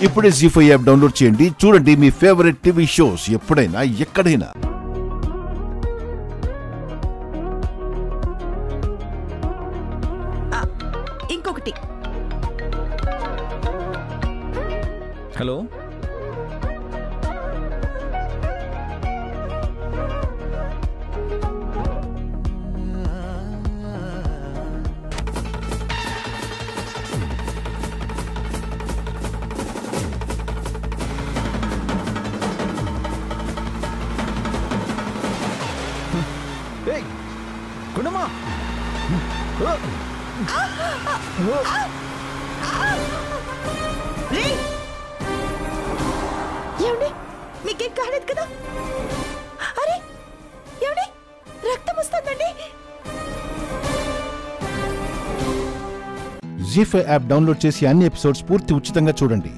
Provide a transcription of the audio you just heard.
ఇప్పుడే జీ5 app download చేయండి. చూడండి మీ ఫేవరెట్ టీవీ షోస్ ఎప్పుడైనా ఎక్కడైనా. ఇంకొకటి. హలో, గుణమా ఏమండి, మీకేం కాలేదు కదా? అరే ఏమండి, రక్తం వస్తుందండి. జీ5 యాప్ డౌన్లోడ్ చేసి అన్ని ఎపిసోడ్స్ పూర్తి ఉచితంగా చూడండి.